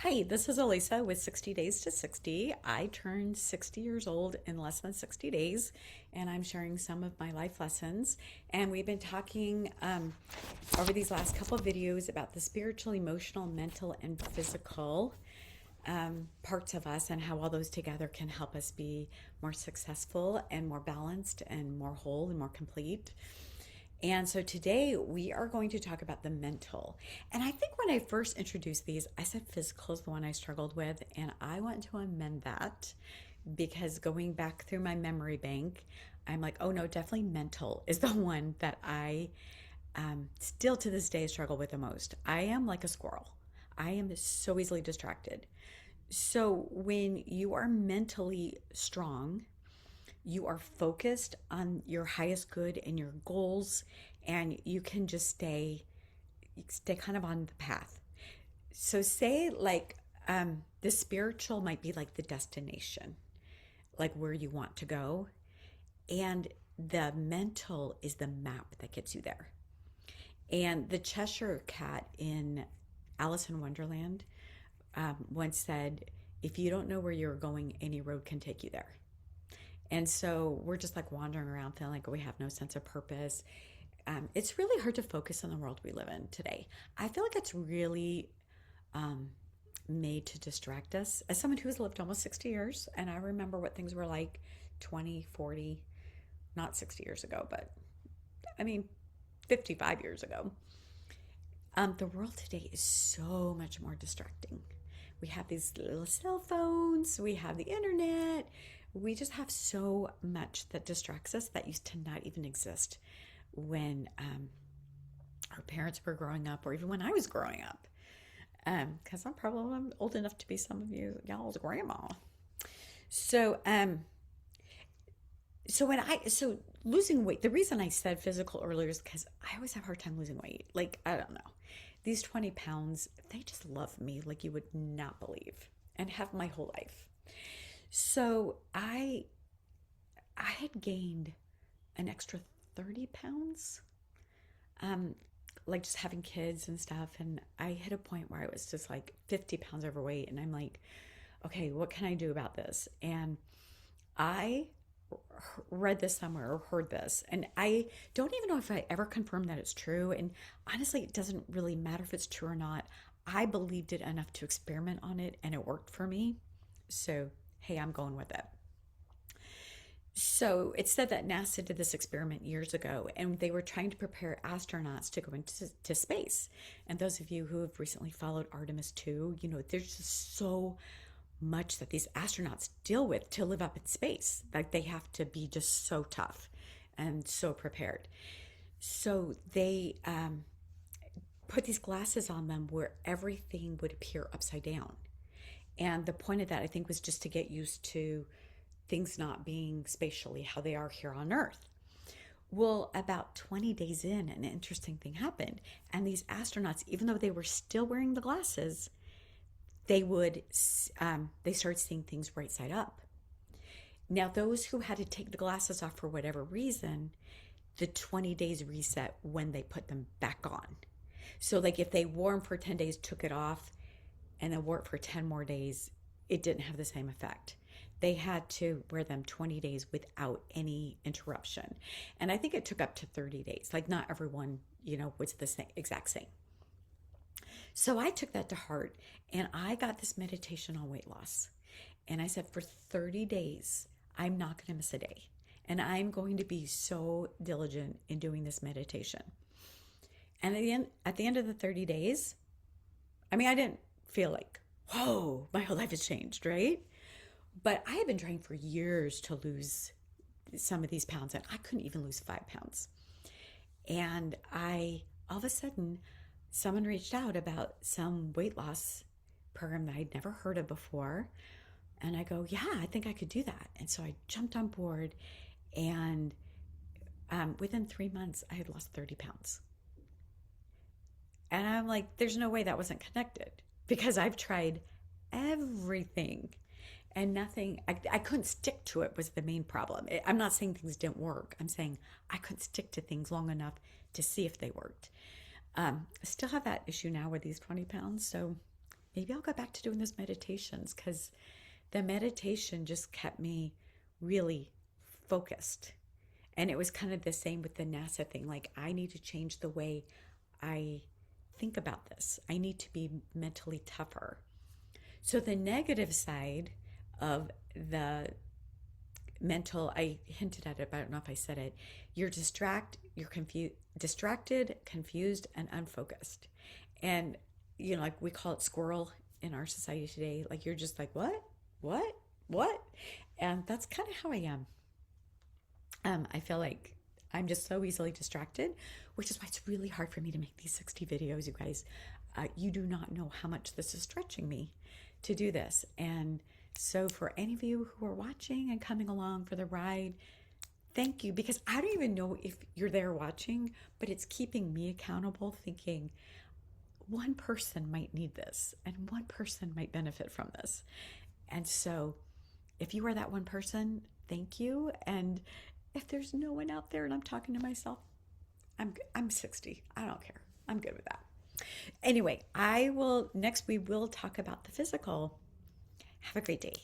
Hi, this is Elisa with 60 Days to 60. I turned 60 years old in less than 60 days, and I'm sharing some of my life lessons. And we've been talking over these last couple of videos about the spiritual, emotional, mental, and physical parts of us and how all those together can help us be more successful and more balanced and more whole and more complete. And so today we are going to talk about the mental. And I think when I first introduced these, I said physical is the one I struggled with. And I want to amend that because going back through my memory bank, I'm like, oh no, definitely mental is the one that I still to this day struggle with the most. I am like a squirrel, I am so easily distracted. So when you are mentally strong, you are focused on your highest good and your goals, and you can just stay kind of on the path. So say like the spiritual might be like the destination, like where you want to go, and the mental is the map that gets you there. And the Cheshire Cat in Alice in Wonderland once said, if you don't know where you're going, any road can take you there. And so we're just like wandering around feeling like we have no sense of purpose. It's really hard to focus on the world we live in today. I feel like it's really um, made to distract us. As someone who's lived almost 60 years, and I remember what things were like 20, 40, not 60 years ago, but I mean, 55 years ago. The world today is so much more distracting. We have these little cell phones, we have the internet, we just have so much that distracts us that used to not even exist when our parents were growing up, or even when I was growing up. Because I'm old enough to be some of y'all's grandma. So so losing weight. The reason I said physical earlier is because I always have a hard time losing weight. Like I don't know, these 20 pounds, they just love me like you would not believe, and have my whole life. So I had gained an extra 30 pounds, um, like just having kids and stuff. And I hit a point where I was just like 50 pounds overweight. And I'm like, okay, what can I do about this? And I read this somewhere or heard this, and I don't even know if I ever confirmed that it's true. And honestly, it doesn't really matter if it's true or not. I believed it enough to experiment on it, and it worked for me. So, hey, I'm going with it. So it said that NASA did this experiment years ago, and they were trying to prepare astronauts to go into to space. And those of you who have recently followed Artemis 2, you know, there's just so much that these astronauts deal with to live up in space. Like they have to be just so tough and so prepared. So they put these glasses on them where everything would appear upside down. And the point of that, I think, was just to get used to things not being spatially how they are here on Earth. Well, about 20 days in, an interesting thing happened. And these astronauts, even though they were still wearing the glasses, they would they started seeing things right side up. Now, those who had to take the glasses off for whatever reason, the 20 days reset when they put them back on. So, like if they wore them for 10 days, took it off, and then wore it for 10 more days, it didn't have the same effect. They had to wear them 20 days without any interruption. And I think it took up to 30 days. Like, not everyone, was the same, exact same. So I took that to heart, and I got this meditation on weight loss. And I said, for 30 days, I'm not going to miss a day. And I'm going to be so diligent in doing this meditation. And at the end of the 30 days, I mean, I didn't feel like, whoa, my whole life has changed, right? But I had been trying for years to lose some of these pounds, and I couldn't even lose 5 pounds. And all of a sudden, someone reached out about some weight loss program that I'd never heard of before. And I go, yeah, I think I could do that. And so I jumped on board, and within 3 months, I had lost 30 pounds. And I'm like, there's no way that wasn't connected because I've tried everything and nothing. I couldn't stick to it was the main problem. I'm not saying things didn't work. I'm saying I couldn't stick to things long enough to see if they worked. I still have that issue now with these 20 pounds. So maybe I'll go back to doing those meditations, because the meditation just kept me really focused. And it was kind of the same with the NASA thing. Like, I need to change the way I think about this. I need to be mentally tougher. So the negative side of the mental, I hinted at it, but I don't know if I said it. You're distracted, confused, and unfocused. And like we call it squirrel in our society today. Like, you're just like, what, what? And that's kind of how I am. I feel like I'm just so easily distracted, which is why it's really hard for me to make these 60 videos, you guys. You do not know how much this is stretching me to do this. And so for any of you who are watching and coming along for the ride, thank you, because I don't even know if you're there watching, but it's keeping me accountable, thinking one person might need this and one person might benefit from this. And so if you are that one person, thank you. And if there's no one out there and I'm talking to myself, I'm 60. I don't care. I'm good with that. Anyway, next we will talk about the physical. Have a great day.